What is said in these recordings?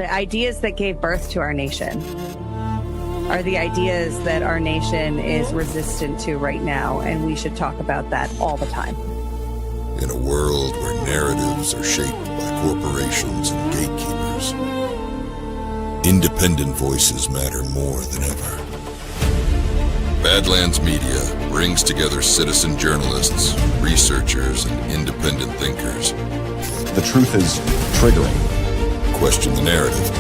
The ideas that gave birth to our nation are the ideas that our nation is resistant to right now, and we should talk about that all the time. In a world where narratives are shaped by corporations and gatekeepers, independent voices matter more than ever. Badlands Media brings together citizen journalists, researchers, and independent thinkers. The truth is triggering. Question the narrative.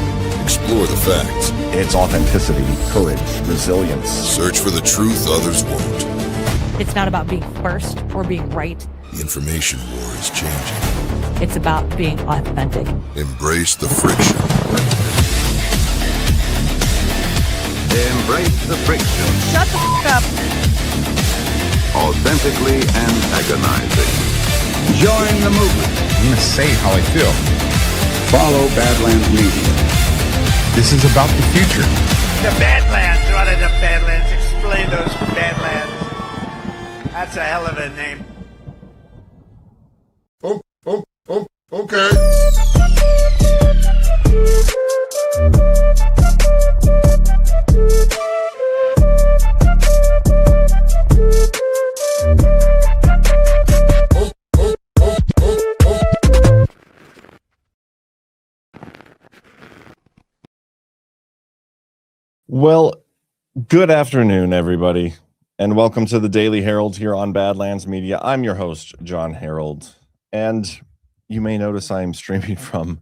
Explore the facts. It's authenticity, courage, resilience. Search for the truth others won't. It's not about being first or being right. The information war is changing. It's about being authentic. Embrace the friction. Embrace the friction. Shut the f*** up. Authentically and agonizing. Join the movement. I'm going to say how I feel. Follow Badlands Media. This is about the future. The Badlands. What are the Badlands? Explain those Badlands. That's a hell of a name. Okay. Well, good afternoon, everybody, and welcome to the Daily Herald here on Badlands Media. I'm your host, Jon Herold, and you may notice I'm streaming from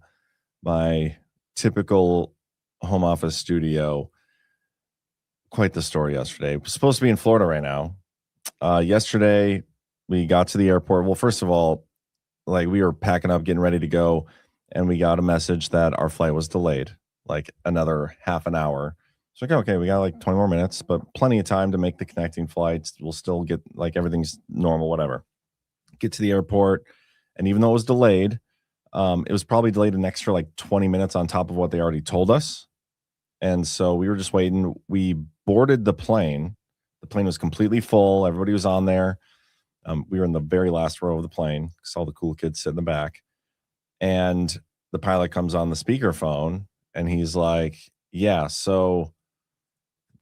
my typical home office studio. Quite the story yesterday. We're supposed to be in Florida right now. Yesterday, we got to the airport. Well, first of all, we were packing up, getting ready to go, and we got a message that our flight was delayed, another half an hour. It's okay, we got 20 more minutes, but plenty of time to make the connecting flights. We'll still get everything's normal, whatever. Get to the airport, and even though it was delayed, it was probably delayed an extra 20 minutes on top of what they already told us. And so we were just waiting. We boarded the plane. The plane was completely full. Everybody was on there. We were in the very last row of the plane. Saw the cool kids sit in the back. And the pilot comes on the speakerphone, and he's like, yeah, so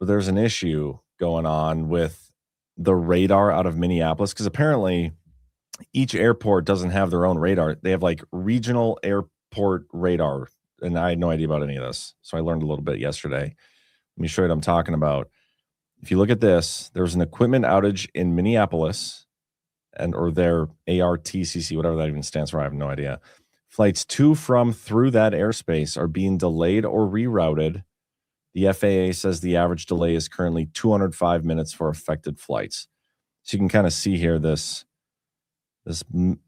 there's an issue going on with the radar out of Minneapolis, because apparently each airport doesn't have their own radar. They have regional airport radar, and I had no idea about any of this. So I learned a little bit yesterday. Let me show you what I'm talking about. If you look at this, there's an equipment outage in Minneapolis, or their ARTCC, whatever that even stands for. I have no idea. Flights to, from, through that airspace are being delayed or rerouted. The FAA says the average delay is currently 205 minutes for affected flights. So you can kind of see here this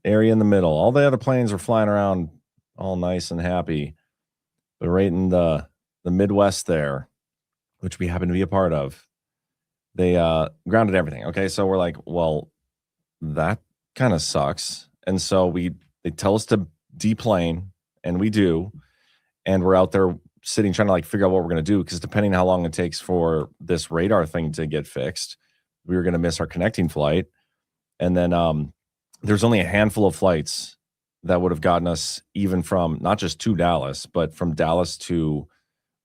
area in the middle. All the other planes are flying around all nice and happy. But right in the Midwest there, which we happen to be a part of, they grounded everything. Okay, so we're like, well, that kind of sucks. And so they tell us to deplane, and we do. And we're out there sitting trying to figure out what we're going to do, because depending on how long it takes for this radar thing to get fixed, we were going to miss our connecting flight. And then there's only a handful of flights that would have gotten us even from not just to Dallas, but from Dallas to,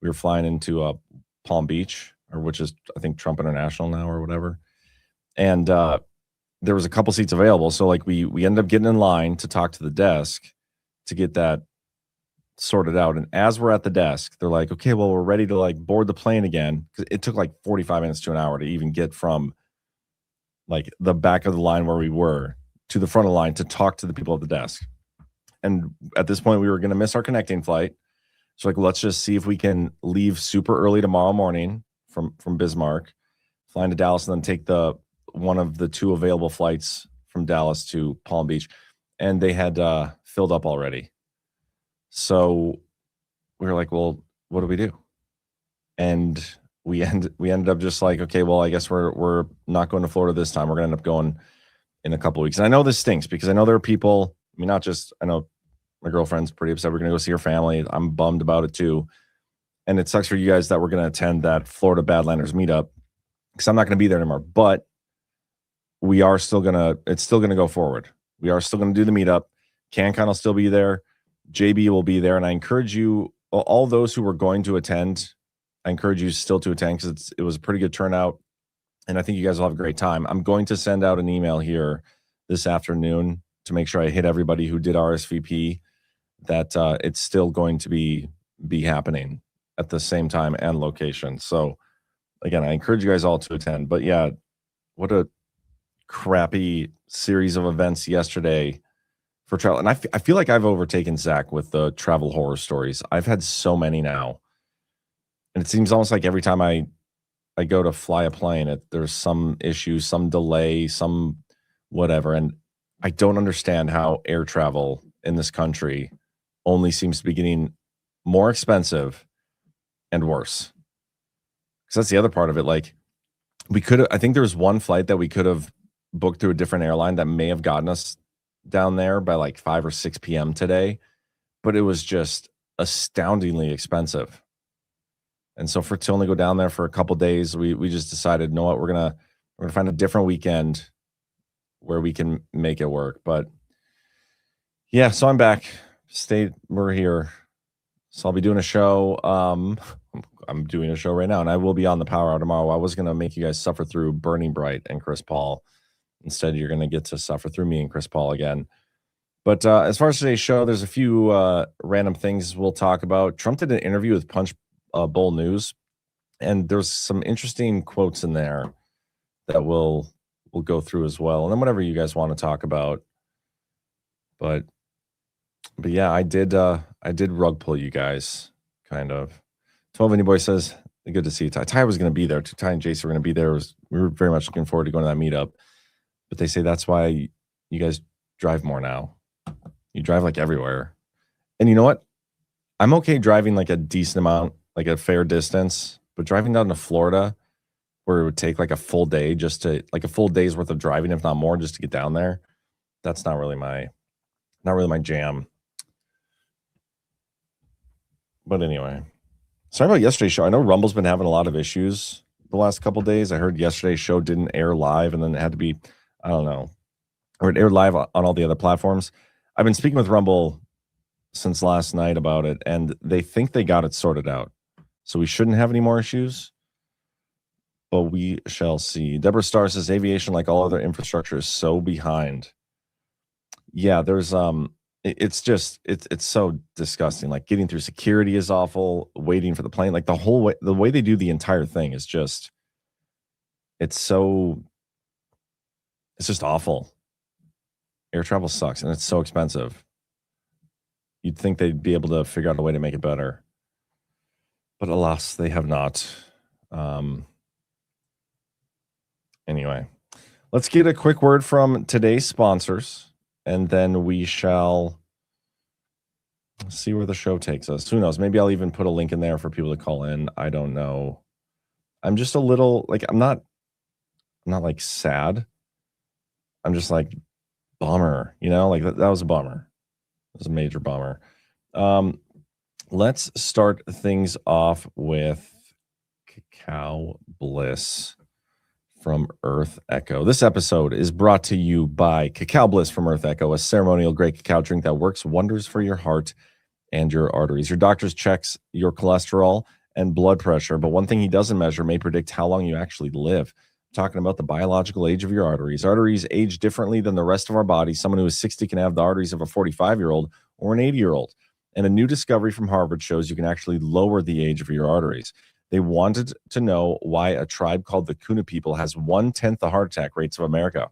we were flying into Palm Beach, which is I think Trump International now or whatever. And there was a couple seats available. So we ended up getting in line to talk to the desk to get that sorted out. And as we're at the desk, they're like, okay, well, we're ready to board the plane again. Cause it took 45 minutes to an hour to even get from the back of the line where we were to the front of the line to talk to the people at the desk. And at this point we were going to miss our connecting flight. So let's just see if we can leave super early tomorrow morning from Bismarck, flying to Dallas, and then take one of the two available flights from Dallas to Palm Beach. And they had filled up already. So we were like, well, what do we do? And we ended up just okay, well, I guess we're not going to Florida this time. We're going to end up going in a couple of weeks. And I know this stinks, because I know there are people, I know my girlfriend's pretty upset. We're going to go see her family. I'm bummed about it too. And it sucks for you guys that we're going to attend that Florida Badlanders meetup, because I'm not going to be there anymore. But it's still going to go forward. We are still going to do the meetup. CanCon will still be there. JB will be there. And I encourage you, all those who were going to attend, I encourage you still to attend because it was a pretty good turnout. And I think you guys will have a great time. I'm going to send out an email here this afternoon to make sure I hit everybody who did RSVP that it's still going to be happening at the same time and location. So again, I encourage you guys all to attend. But yeah, what a crappy series of events yesterday for travel. And I feel like I've overtaken Zach with the travel horror stories. I've had so many now. And it seems almost like every time I go to fly a plane, there's some issue, some delay, some whatever. And I don't understand how air travel in this country only seems to be getting more expensive and worse. Because that's the other part of it. Like, I think there was one flight that we could have booked through a different airline that may have gotten us down there by like 5 or 6 p.m. today, but it was just astoundingly expensive. And so to only go down there for a couple days, we just decided, you know what, we're gonna find a different weekend where we can make it work. But yeah, so I'm back. We're here. So I'll be doing a show. I'm doing a show right now, and I will be on the Power Hour tomorrow. I was gonna make you guys suffer through Burning Bright and Chris Paul. Instead, you're gonna get to suffer through me and Chris Paul again. But as far as today's show, there's a few random things we'll talk about. Trump did an interview with Punchbowl News, and there's some interesting quotes in there that we'll go through as well, and then whatever you guys want to talk about. But yeah, I did rug pull you guys, kind of. 12 Any Boy says, good to see you. Ty was going to be there. Ty and Jason were going to be there. We were very much looking forward to going to that meetup. But they say that's why you guys drive more now. You drive like everywhere. And you know what? I'm okay driving like a decent amount, like a fair distance, but driving down to Florida where it would take like a full day like a full day's worth of driving, if not more, just to get down there. That's not really my jam. But anyway, sorry about yesterday's show. I know Rumble's been having a lot of issues the last couple of days. I heard yesterday's show didn't air live, and then it had to be, I don't know, or it aired live on all the other platforms. I've been speaking with Rumble since last night about it, and they think they got it sorted out. So we shouldn't have any more issues, but we shall see. Deborah Starr says aviation, like all other infrastructure, is so behind. Yeah, there's it's so disgusting. Like getting through security is awful. Waiting for the plane, like the way they do the entire thing is just, it's just awful. Air travel sucks, and it's so expensive. You'd think they'd be able to figure out a way to make it better, but alas, they have not. Anyway, let's get a quick word from today's sponsors, and then we shall see where the show takes us. Who knows? Maybe I'll even put a link in there for people to call in. I don't know. I'm just a little like, I'm not like sad. I'm just like, bummer, like that was a bummer. It was a major bummer. Let's start things off with Cacao Bliss from Earth Echo. This episode is brought to you by Cacao Bliss from Earth Echo, a ceremonial grade cacao drink that works wonders for your heart and your arteries. Your doctor checks your cholesterol and blood pressure, but one thing he doesn't measure may predict how long you actually live. Talking about the biological age of your arteries. Arteries age differently than the rest of our body. Someone who is 60 can have the arteries of a 45-year-old or an 80-year-old. And a new discovery from Harvard shows you can actually lower the age of your arteries. They wanted to know why a tribe called the Kuna people has 1/10 the heart attack rates of America.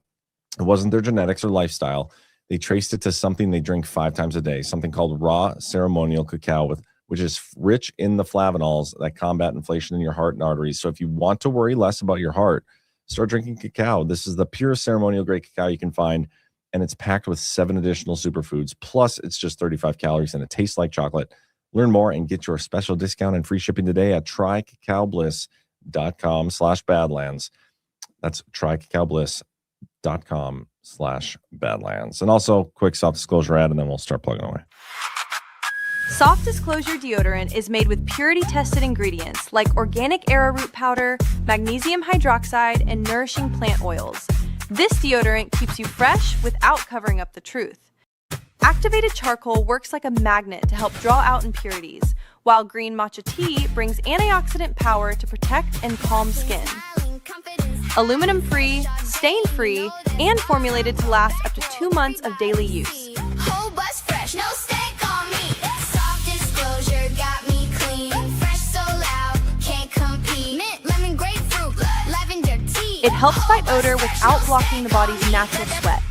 It wasn't their genetics or lifestyle. They traced it to something they drink 5 times a day, something called raw ceremonial cacao, which is rich in the flavonols that combat inflation in your heart and arteries. So if you want to worry less about your heart, start drinking cacao. This is the purest ceremonial grade cacao you can find, and it's packed with 7 additional superfoods. Plus, it's just 35 calories, and it tastes like chocolate. Learn more and get your special discount and free shipping today at trycacaobliss.com/badlands. That's trycacaobliss.com/badlands. And also, quick self-disclosure ad, and then we'll start plugging away. Soft Disclosure deodorant is made with purity-tested ingredients like organic arrowroot powder, magnesium hydroxide, and nourishing plant oils. This deodorant keeps you fresh without covering up the truth. Activated charcoal works like a magnet to help draw out impurities, while green matcha tea brings antioxidant power to protect and calm skin. Aluminum-free, stain-free, and formulated to last up to 2 months of daily use. Whole bus fresh, no steak on me. Soft disclosure got me clean. Fresh so loud, can't compete. Mint, lemon, grapefruit, lavender tea. It helps fight odor without blocking the body's natural sweat.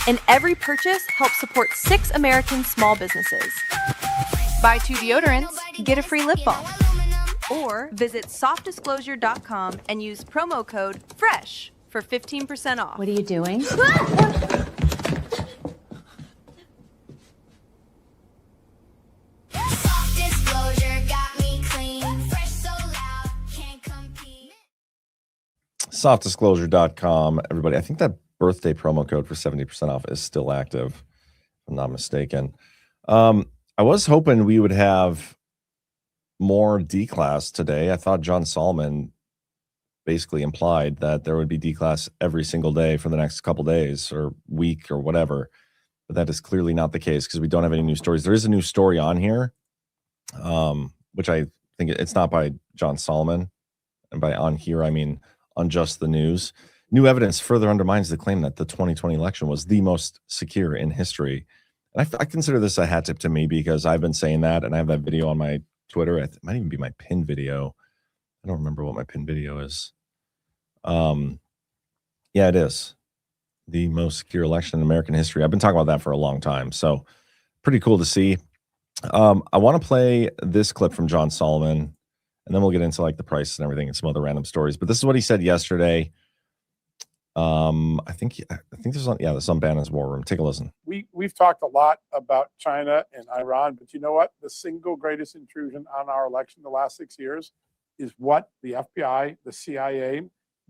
And every purchase helps support 6 American small businesses. Buy 2 deodorants, get a free lip balm. Or visit softdisclosure.com and use promo code FRESH for 15% off. What are you doing? Soft disclosure got me clean. Fresh so loud, can't compete. Softdisclosure.com. Everybody, I think that birthday promo code for 70% off is still active, if I'm not mistaken. I was hoping we would have more D-class today. I thought John Solomon basically implied that there would be D-class every single day for the next couple days or week or whatever. But that is clearly not the case because we don't have any new stories. There is a new story on here, which I think it's not by John Solomon. And by on here, I mean on Just the News. New evidence further undermines the claim that the 2020 election was the most secure in history. And I consider this a hat tip to me because I've been saying that, and I have that video on my Twitter. It might even be my pin video. I don't remember what my pin video is. Yeah, it is the most secure election in American history. I've been talking about that for a long time. So pretty cool to see. I want to play this clip from John Solomon, and then we'll get into like the price and everything and some other random stories. But this is what he said yesterday. I think this is on Bannon's War Room. Take a listen. We've talked a lot about China and Iran, but you know what? The single greatest intrusion on our election the last 6 years is what the FBI, the CIA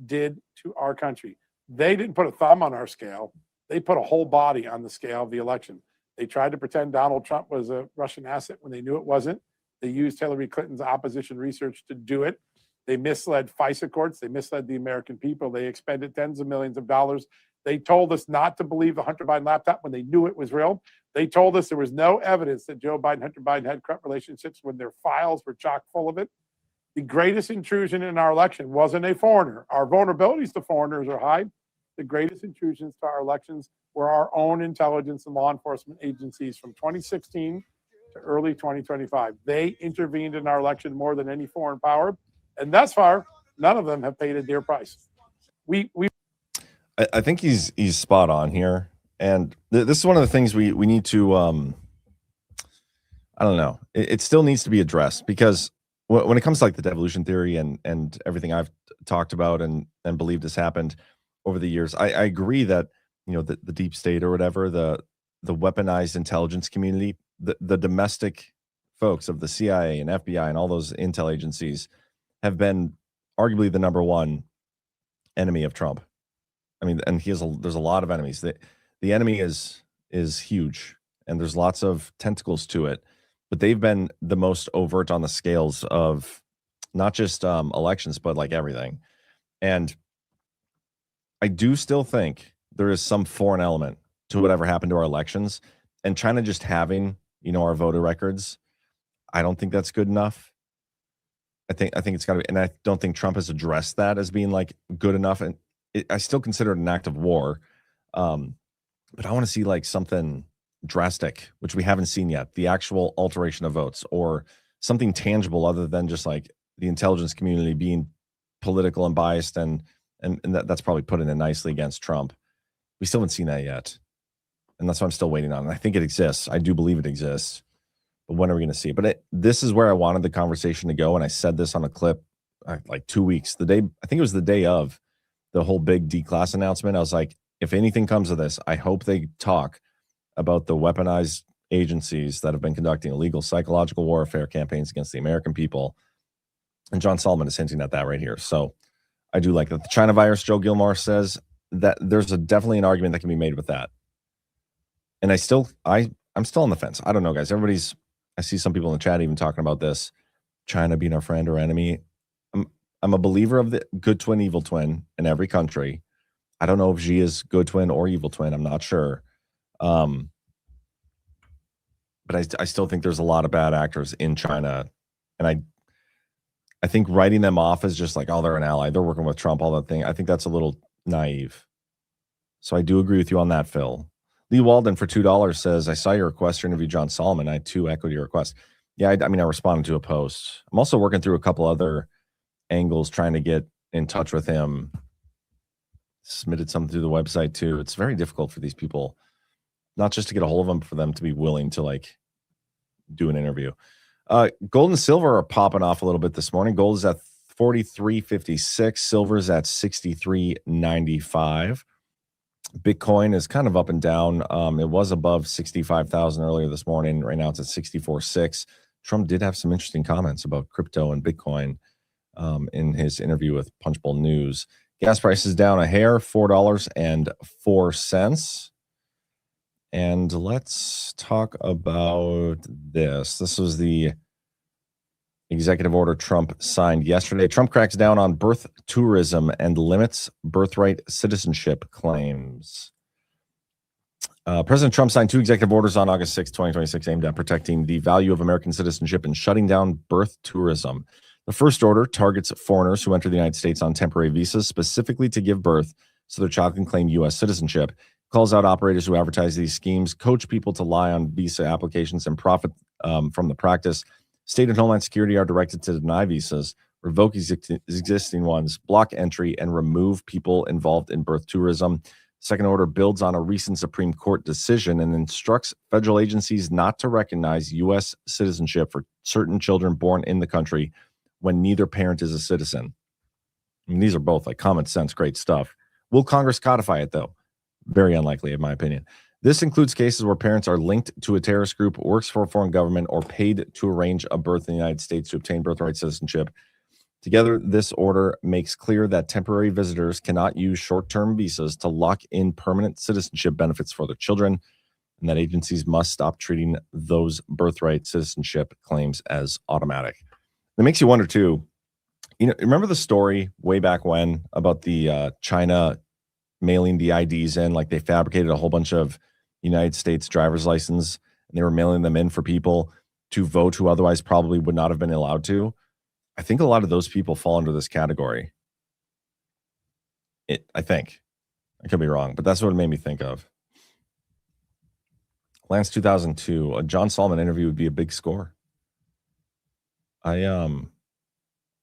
did to our country. They didn't put a thumb on our scale. They put a whole body on the scale of the election. They tried to pretend Donald Trump was a Russian asset when they knew it wasn't. They used Hillary Clinton's opposition research to do it. They misled FISA courts. They misled the American people. They expended tens of millions of dollars. They told us not to believe the Hunter Biden laptop when they knew it was real. They told us there was no evidence that Joe Biden, Hunter Biden had corrupt relationships when their files were chock full of it. The greatest intrusion in our election wasn't a foreigner. Our vulnerabilities to foreigners are high. The greatest intrusions to our elections were our own intelligence and law enforcement agencies from 2016 to early 2025. They intervened in our election more than any foreign power. And thus far, none of them have paid a dear price. I think he's spot on here, and this is one of the things we need to. I don't know. It still needs to be addressed because when it comes to like the devolution theory and everything I've talked about and believed has happened over the years, I agree that the deep state or whatever, the weaponized intelligence community, the domestic folks of the CIA and FBI and all those intel agencies have been arguably the number one enemy of Trump. I mean, and there's a lot of enemies. The enemy is huge, and there's lots of tentacles to it. But they've been the most overt on the scales of not just elections, but like everything. And I do still think there is some foreign element to whatever happened to our elections. And China just having our voter records, I don't think that's good enough. I think it's got to be, and I don't think Trump has addressed that as being like good enough. And I still consider it an act of war. But I want to see like something drastic, which we haven't seen yet, the actual alteration of votes or something tangible other than just like the intelligence community being political and biased. And that's probably putting it nicely against Trump. We still haven't seen that yet. And that's what I'm still waiting on. And I think it exists. I do believe it exists. But when are we going to see it? But this is where I wanted the conversation to go. And I said this on a clip like 2 weeks, I think it was the day of the whole big D-class announcement. I was like, if anything comes of this, I hope they talk about the weaponized agencies that have been conducting illegal psychological warfare campaigns against the American people. And John Solomon is hinting at that right here. So I do like that. The China virus, Joe Gilmore says that there's definitely an argument that can be made with that. And I'm still on the fence. I don't know, guys. I see some people in the chat even talking about this, China being our friend or enemy. I'm a believer of the good twin, evil twin in every country. I don't know if Xi is good twin or evil twin. I'm not sure. But I still think there's a lot of bad actors in China And I think writing them off as just like, oh, they're an ally, they're working with Trump, all that thing. I think that's a little naive. So I do agree with you on that, Phil. Lee Walden for $2 says, I saw your request to interview John Solomon. I too echoed your request. Yeah, I mean, I responded to a post. I'm also working through a couple other angles trying to get in touch with him. Submitted something through the website too. It's very difficult for these people, not just to get a hold of them, but for them to be willing to like do an interview. Gold and silver are popping off a little bit this morning. Gold is at 43.56. Silver is at 63.95. Bitcoin is kind of up and down. It was above 65,000 earlier this morning. Right now it's at 64.6. Trump did have some interesting comments about crypto and Bitcoin in his interview with Punchbowl News. Gas prices down a hair, $4.04. And let's talk about this. This was the executive order Trump signed yesterday. Trump cracks down on birth tourism and limits birthright citizenship claims. President Trump signed 2 executive orders on August 6, 2026, aimed at protecting the value of American citizenship and shutting down birth tourism. The first order targets foreigners who enter the United States on temporary visas, specifically to give birth so their child can claim U.S. citizenship. Calls out operators who advertise these schemes, coach people to lie on visa applications, and profit from the practice. State and Homeland Security are directed to deny visas, revoke existing ones, block entry, and remove people involved in birth tourism. Second order builds on a recent Supreme Court decision and instructs federal agencies not to recognize U.S. citizenship for certain children born in the country when neither parent is a citizen. I mean, these are both like common sense, great stuff. Will Congress codify it, though? Very unlikely, in my opinion. This includes cases where parents are linked to a terrorist group, works for a foreign government, or paid to arrange a birth in the United States to obtain birthright citizenship. Together, this order makes clear that temporary visitors cannot use short-term visas to lock in permanent citizenship benefits for their children, and that agencies must stop treating those birthright citizenship claims as automatic. It makes you wonder, too, remember the story way back when about the China mailing the IDs in? Like they fabricated a whole bunch of United States driver's license and they were mailing them in for people to vote who otherwise probably would not have been allowed to. I think a lot of those people fall under this category. I think. I could be wrong, but that's what it made me think of. Lance 2002, a Jon Solomon interview would be a big score. I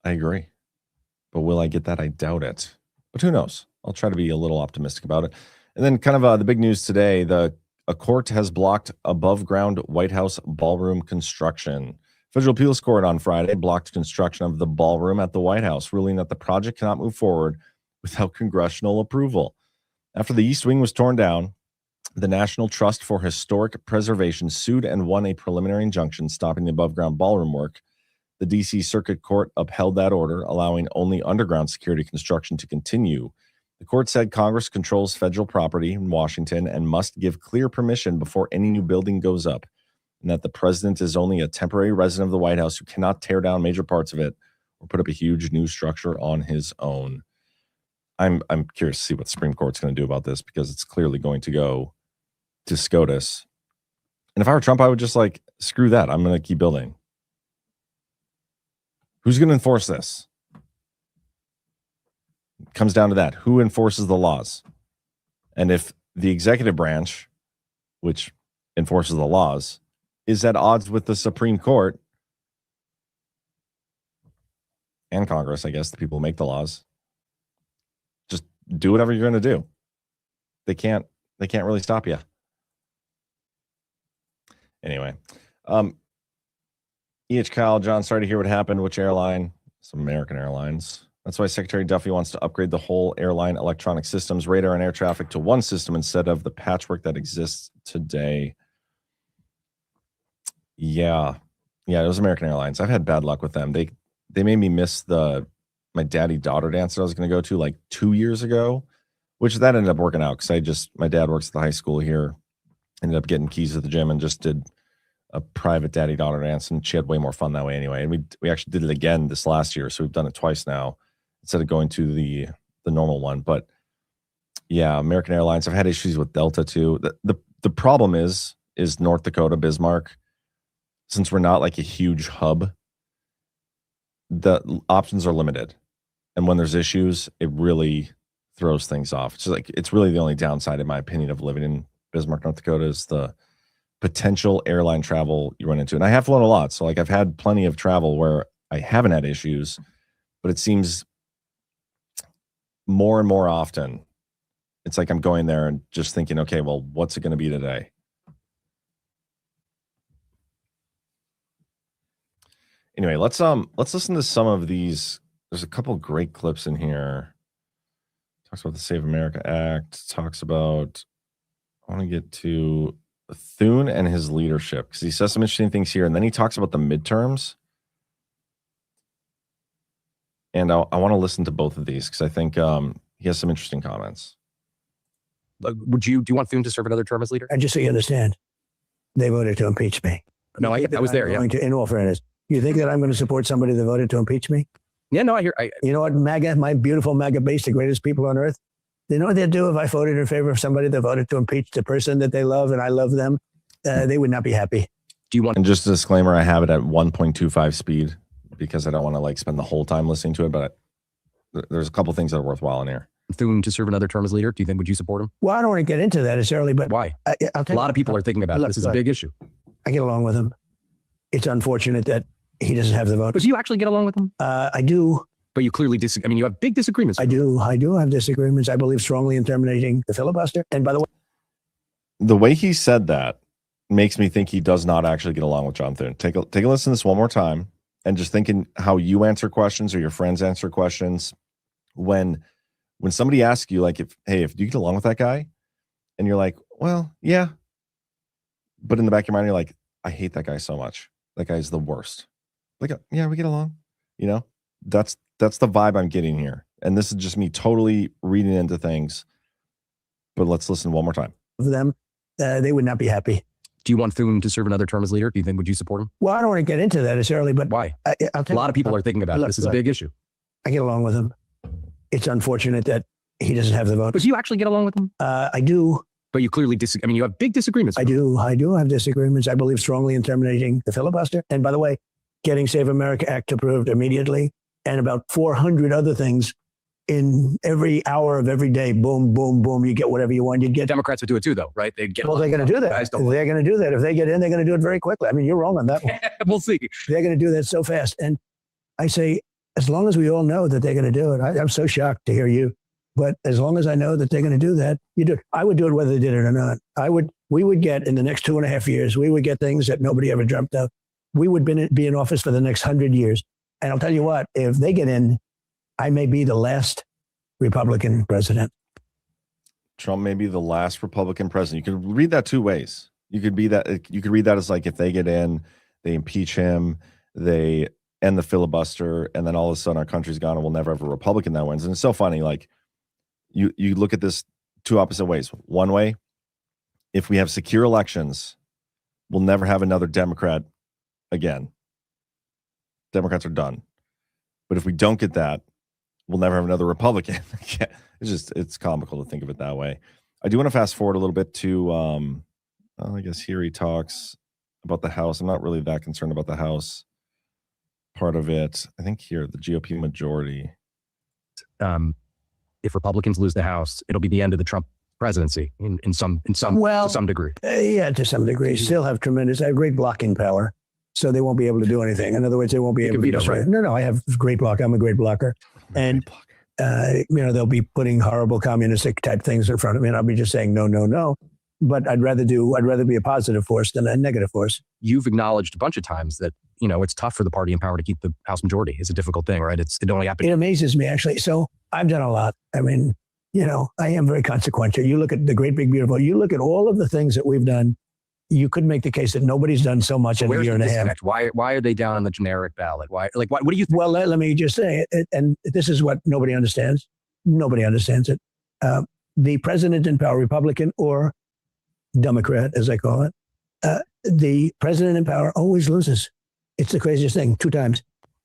agree. But will I get that? I doubt it. But who knows? I'll try to be a little optimistic about it. And then kind of the big news today, a court has blocked above-ground White House ballroom construction. Federal Appeals Court on Friday blocked construction of the ballroom at the White House, ruling that the project cannot move forward without congressional approval. After the East Wing was torn down, the National Trust for Historic Preservation sued and won a preliminary injunction stopping the above-ground ballroom work. The D.C. Circuit Court upheld that order, allowing only underground security construction to continue. The court said Congress controls federal property in Washington and must give clear permission before any new building goes up, and that the president is only a temporary resident of the White House who cannot tear down major parts of it or put up a huge new structure on his own. I'm curious to see what the Supreme Court's going to do about this because it's clearly going to go to SCOTUS. And if I were Trump, I would just like, screw that. I'm going to keep building. Who's going to enforce this? It comes down to that. Who enforces the laws? And if the executive branch, which enforces the laws, is at odds with the Supreme Court and Congress, I guess, the people who make the laws, just do whatever you're going to do. They can't really stop you. Anyway, E.H. Kyle, John, sorry to hear what happened. Which airline? Some American Airlines. That's why Secretary Duffy wants to upgrade the whole airline electronic systems, radar, and air traffic to one system instead of the patchwork that exists today. Yeah, it was American Airlines. I've had bad luck with them. They made me miss my daddy-daughter dance that I was going to go to like 2 years ago, which that ended up working out because my dad works at the high school here, ended up getting keys to the gym and just did a private daddy-daughter dance, and she had way more fun that way anyway. And we actually did it again this last year, so we've done it twice now instead of going to the normal one. But yeah, American Airlines. I've had issues with Delta too. The problem is North Dakota, Bismarck, since we're not like a huge hub, the options are limited. And when there's issues, it really throws things off. It's like, it's really the only downside, in my opinion, of living in Bismarck, North Dakota, is the potential airline travel you run into. And I have flown a lot. So like I've had plenty of travel where I haven't had issues, but it seems more and more often, it's like I'm going there and just thinking, okay, well, what's it going to be today? Anyway, let's listen to some of these. There's a couple great clips in here. Talks about the Save America Act. Talks about, I want to get to Thune and his leadership, because he says some interesting things here. And then he talks about the midterms. And I want to listen to both of these because I think he has some interesting comments. Do you want Thune to serve another term as leader? And just so you understand, they voted to impeach me. No, I was there. Yeah. In all fairness, you think that I'm going to support somebody that voted to impeach me? Yeah, no, you know what, MAGA, my beautiful MAGA base, the greatest people on earth, they know what they'd do if I voted in favor of somebody that voted to impeach the person that they love and I love them. They would not be happy. Do you want? And just a disclaimer, I have it at 1.25 speed because I don't want to like spend the whole time listening to it, but there's a couple things that are worthwhile in here. Thune to serve another term as leader? Do you think, would you support him? Well, I don't want to get into that necessarily, but why? A lot of people are thinking about it. This is a big issue. I get along with him. It's unfortunate that he doesn't have the vote. But do you actually get along with him? I do. But you clearly disagree. I mean, you have big disagreements. I do have disagreements. I believe strongly in terminating the filibuster. And by the way he said that makes me think he does not actually get along with John Thune. Take a listen to this one more time, and just thinking how you answer questions or your friends answer questions when somebody asks you, like, if do you get along with that guy? And you're like, well, yeah. But in the back of your mind, you're like, I hate that guy so much. That guy's the worst. Like, yeah, we get along. You know, that's the vibe I'm getting here. And this is just me totally reading into things. But let's listen one more time. Of them, they would not be happy. Do you want Thune to serve another term as leader? Do you think, would you support him? Well, I don't want to get into that necessarily, but why? A lot of people are thinking about it. This is a big issue. I get along with him. It's unfortunate that he doesn't have the vote. But do you actually get along with him? I do. But you clearly disagree. I mean, you have big disagreements. I do have disagreements. I believe strongly in terminating the filibuster. And by the way, getting Save America Act approved immediately, and about 400 other things in every hour of every day. Boom, boom, boom. You get whatever you want. You get. Democrats would do it too, though, right? They'd get. Well, they're going to do that. They're going to do that. If they get in, they're going to do it very quickly. I mean, you're wrong on that one. We'll see. They're going to do that so fast. And I say, as long as we all know that they're going to do it, I'm so shocked to hear you. But as long as I know that they're going to do that, you do it. I would do it whether they did it or not. We would get in the next 2.5 years, we would get things that nobody ever dreamt of. We would be in office for the next 100 years. And I'll tell you what, if they get in, I may be the last Republican president. Trump may be the last Republican president. You could read that two ways. You could read that as like, if they get in, they impeach him, they end the filibuster, and then all of a sudden our country's gone and we'll never have a Republican that wins. And it's so funny, like you look at this two opposite ways. One way, if we have secure elections, we'll never have another Democrat again. Democrats are done. But if we don't get that, we'll never have another Republican. It's comical to think of it that way. I do want to fast forward a little bit to, I guess here he talks about the House. I'm not really that concerned about the House part of it. I think here, the GOP majority. If Republicans lose the House, it'll be the end of the Trump presidency to some degree. Yeah, to some degree. Still have great blocking power. So they won't be able to do anything. In other words, they won't be able to do right. No, I have great block. I'm a great blocker. And, they'll be putting horrible communistic type things in front of me. And I'll be just saying, no, no, no. But I'd rather be a positive force than a negative force. You've acknowledged a bunch of times that, it's tough for the party in power to keep the House majority. It's a difficult thing, right? It only happens. It amazes me, actually. So I've done a lot. I mean, I am very consequential. You look at the great, big, beautiful, you look at all of the things that we've done. You could make the case that nobody's done so much in a year and a half. Why are they down on the generic ballot? What do you think? Well, let me just say it, and this is what nobody understands. Nobody understands it. The president in power, Republican or Democrat, as I call it, the president in power always loses. It's the craziest thing. 2 times.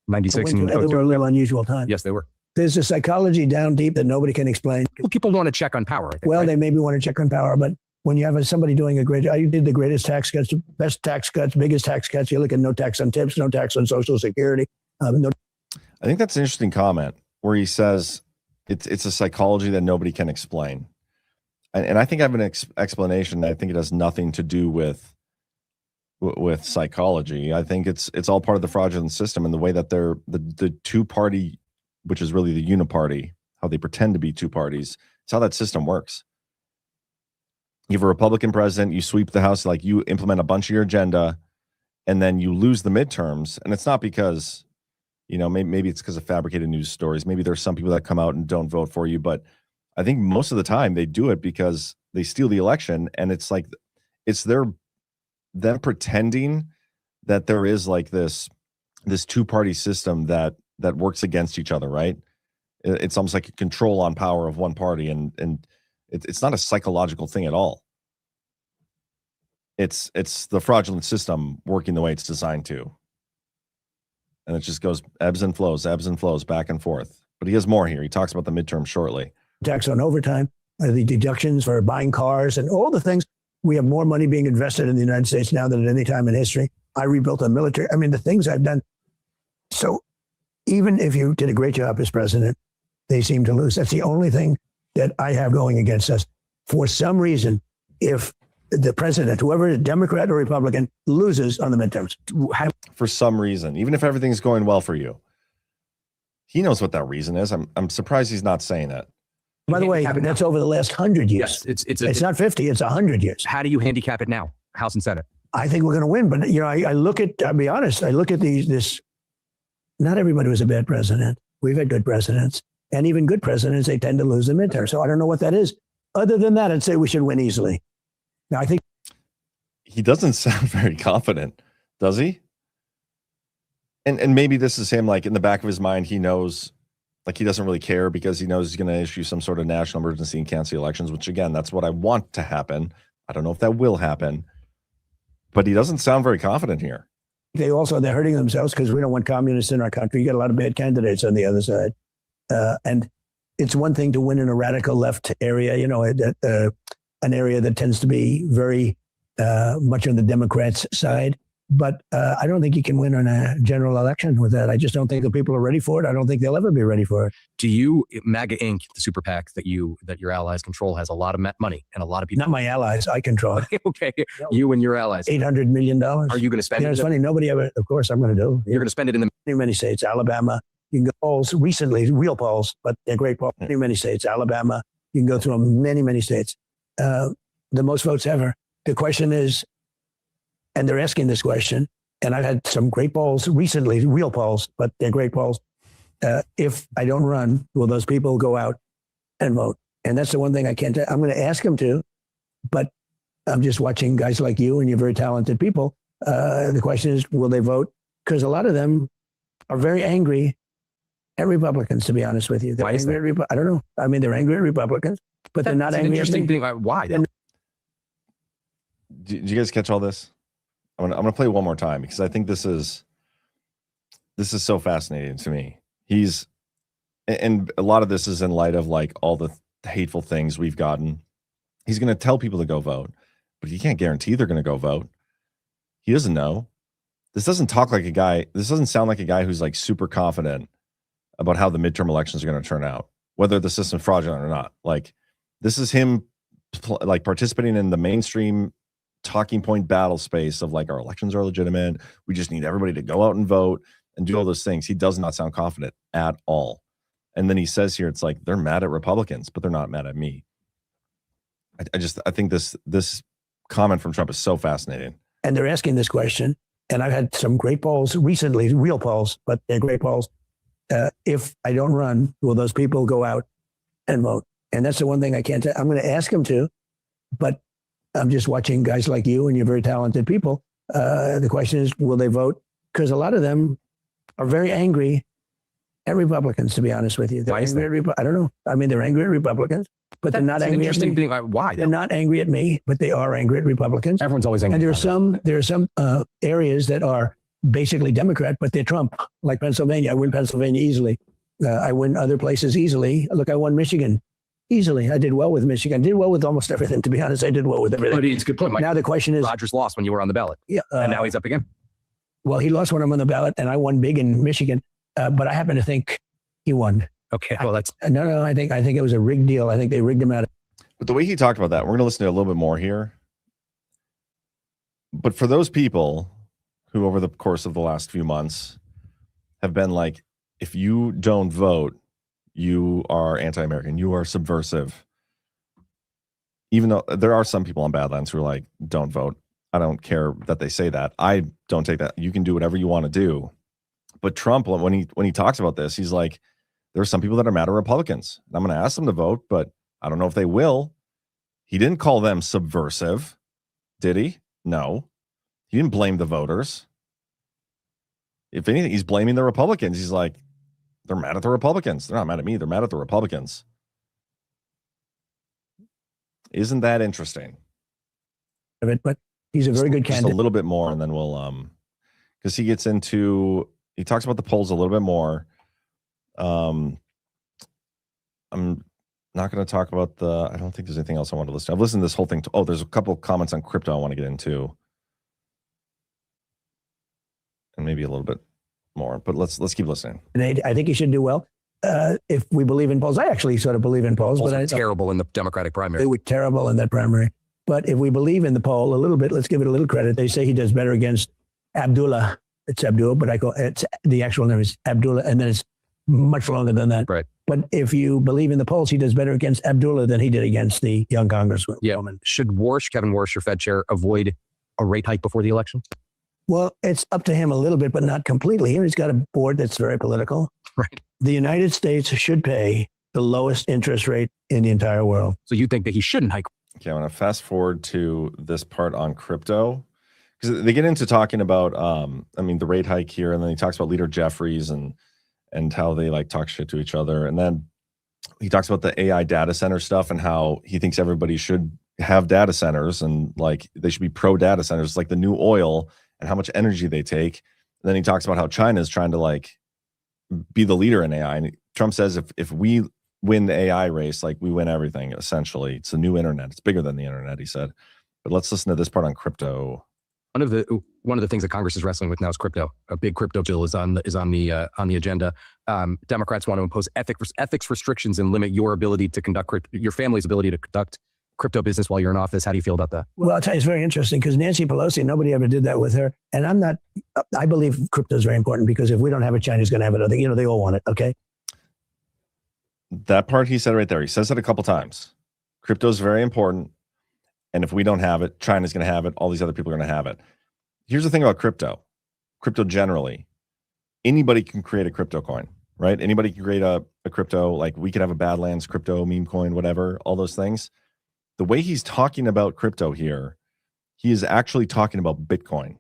96. They were a little unusual time. Yes, they were. There's a psychology down deep that nobody can explain. Well, people want to check on power. I think, well, right? They maybe want to check on power, but when you have somebody doing you did the greatest tax cuts, best tax cuts, biggest tax cuts. You look at no tax on tips, no tax on Social Security. I think that's an interesting comment where he says it's a psychology that nobody can explain. And I think I have an explanation. I think it has nothing to do with psychology. I think it's all part of the fraudulent system and the way that they're the two-party, which is really the uniparty, how they pretend to be two parties. It's how that system works. You have a Republican president, you sweep the House, like you implement a bunch of your agenda, and then you lose the midterms. And it's not because, maybe it's because of fabricated news stories. Maybe there's some people that come out and don't vote for you, but I think most of the time they do it because they steal the election, and it's like it's them pretending that there is like this two-party system that works against each other, right? It's almost like a control on power of one party, and it's not a psychological thing at all. It's the fraudulent system working the way it's designed to. And it just goes ebbs and flows back and forth. But he has more here. He talks about the midterm shortly. Tax on overtime, the deductions for buying cars and all the things. We have more money being invested in the United States now than at any time in history. I rebuilt a military. I mean, the things I've done. So even if you did a great job as president, they seem to lose. That's the only thing that I have going against us. For some reason, if the president, whoever, Democrat or Republican, loses on the midterms. For some reason, even if everything's going well for you, he knows what that reason is. I'm surprised he's not saying that. By the way, that's over the last 100 years. Yes, it's not 50, it's 100 years. How do you handicap it now, House and Senate? I think we're going to win. But, I look at, I'll be honest, I look at not everybody was a bad president. We've had good presidents. And even good presidents, they tend to lose the midterm. So I don't know what that is. Other than that, I'd say we should win easily. Now, I think he doesn't sound very confident, does he? And maybe this is him, like in the back of his mind, he knows, like he doesn't really care because he knows he's going to issue some sort of national emergency and cancel the elections, which again, that's what I want to happen. I don't know if that will happen, but he doesn't sound very confident here. they're hurting themselves because we don't want communists in our country. You got a lot of bad candidates on the other side. And it's one thing to win in a radical left area, an area that tends to be very much on the Democrats' side. But I don't think you can win on a general election with that. I just don't think the people are ready for it. I don't think they'll ever be ready for it. Do you, MAGA Inc., the super PAC that your allies control, has a lot of money and a lot of people? Not my allies. I control it. Okay. No. You and your allies. $800 million. Are you going to spend it? It's funny. Nobody ever, of course I'm going to do. You're going to spend it in many states. Alabama. You can go polls recently, real polls, but they're great polls. Many states. Alabama. You can go through them, many states. The most votes ever. The question is, and they're asking this question, and I've had some great polls recently, real polls, but they're great polls. If I don't run, will those people go out and vote? And that's the one thing I can't tell. I'm going to ask them to, but I'm just watching guys like you and you're very talented people. The question is, will they vote? Because a lot of them are very angry at Republicans, to be honest with you. They're Why is that? I don't know. I mean, they're angry at Republicans, but they're not angry at me. Interesting thing. Why? Did you guys catch all this? I'm gonna play one more time because I think this is so fascinating to me. And a lot of this is in light of like all the hateful things we've gotten. He's gonna tell people to go vote, but he can't guarantee they're gonna go vote. He doesn't know. This doesn't sound like a guy who's like super confident about how the midterm elections are going to turn out, whether the system's fraudulent or not. Like this is him like participating in the mainstream talking point battle space of like our elections are legitimate. We just need everybody to go out and vote and do all those things. He does not sound confident at all. And then he says here, it's like, they're mad at Republicans, but they're not mad at me. I think this comment from Trump is so fascinating. And they're asking this question, and I've had some great polls recently, real polls, but they're great polls. If I don't run, will those people go out and vote? And that's the one thing I can't tell. I'm going to ask them to, but I'm just watching guys like you and you're very talented people. The question is, will they vote? Because a lot of them are very angry at Republicans, to be honest with you. They're angry at I don't know. I mean, they're angry at Republicans, but they're not angry at me. Thing. Why? They're not angry at me, but they are angry at Republicans. Everyone's always angry. And there are some areas that are basically Democrat, but they're Trump, like Pennsylvania. I win Pennsylvania easily. I win other places easily. Look, I won Michigan easily. I did well with Michigan. I did well with almost everything, to be honest. I did well with everything. But it's a good point, Mike. Now the question is... Rogers lost when you were on the ballot. Yeah. And now he's up again. Well, he lost when I'm on the ballot, and I won big in Michigan. but I happen to think he won. Okay, well, that's No, I think it was a rigged deal. I think they rigged him out. But the way he talked about that, we're going to listen to a little bit more here. But for those people who over the course of the last few months have been like, if you don't vote, you are anti-American, you are subversive. Even though there are some people on Badlands who are like, don't vote. I don't care that they say that. I don't take that. You can do whatever you want to do. But Trump, when he talks about this, he's like, there are some people that are mad at Republicans. And I'm going to ask them to vote, but I don't know if they will. He didn't call them subversive, did he? No. He didn't blame the voters. If anything, he's blaming the Republicans. He's like, they're mad at the Republicans. They're not mad at me. They're mad at the Republicans. Isn't that interesting? But he's a very good candidate. Just a little bit more, and then we'll because he talks about the polls a little bit more. I'm not going to talk about I don't think there's anything else I want to listen to. I've listened to this whole thing. There's a couple of comments on crypto I want to get into, and maybe a little bit more. But let's keep listening. And I think he should do well. If we believe in polls, I actually sort of believe in polls. But terrible in the Democratic primary. They were terrible in that primary. But if we believe in the poll a little bit, let's give it a little credit. They say he does better against Abdullah. It's Abdul, but it's the actual name is Abdullah, and then it's much longer than that. Right. But if you believe in the polls, he does better against Abdullah than he did against the young congresswoman. Yeah. Should Kevin Warsh, your Fed chair, avoid a rate hike before the election? Well, it's up to him a little bit, but not completely. He's got a board that's very political. Right. The United States should pay the lowest interest rate in the entire world. So you think that he shouldn't hike? Okay, I'm going to fast forward to this part on crypto, because they get into talking about, the rate hike here, and then he talks about Leader Jeffries and how they like talk shit to each other. And then he talks about the AI data center stuff and how he thinks everybody should have data centers and like they should be pro data centers, like the new oil and how much energy they take. And then he talks about how China is trying to like be the leader in AI. And Trump says if we win the AI race, like we win everything, essentially. It's the new internet. It's bigger than the internet, he said. But let's listen to this part on crypto. One of the things that Congress is wrestling with now is crypto. A big crypto bill is on the agenda. Democrats want to impose ethics restrictions and limit your ability to conduct your family's ability to conduct crypto business while you're in office. How do you feel about that? Well, I'll tell you, it's very interesting because Nancy Pelosi, nobody ever did that with her. And I believe crypto is very important because if we don't have it, China's going to have it. They all want it. Okay. That part he said right there. He says it a couple times. Crypto is very important. And if we don't have it, China's going to have it. All these other people are going to have it. Here's the thing about crypto generally, anybody can create a crypto coin, right? Anybody can create a crypto, like we could have a Badlands crypto, meme coin, whatever, all those things. The way he's talking about crypto here, he is actually talking about Bitcoin.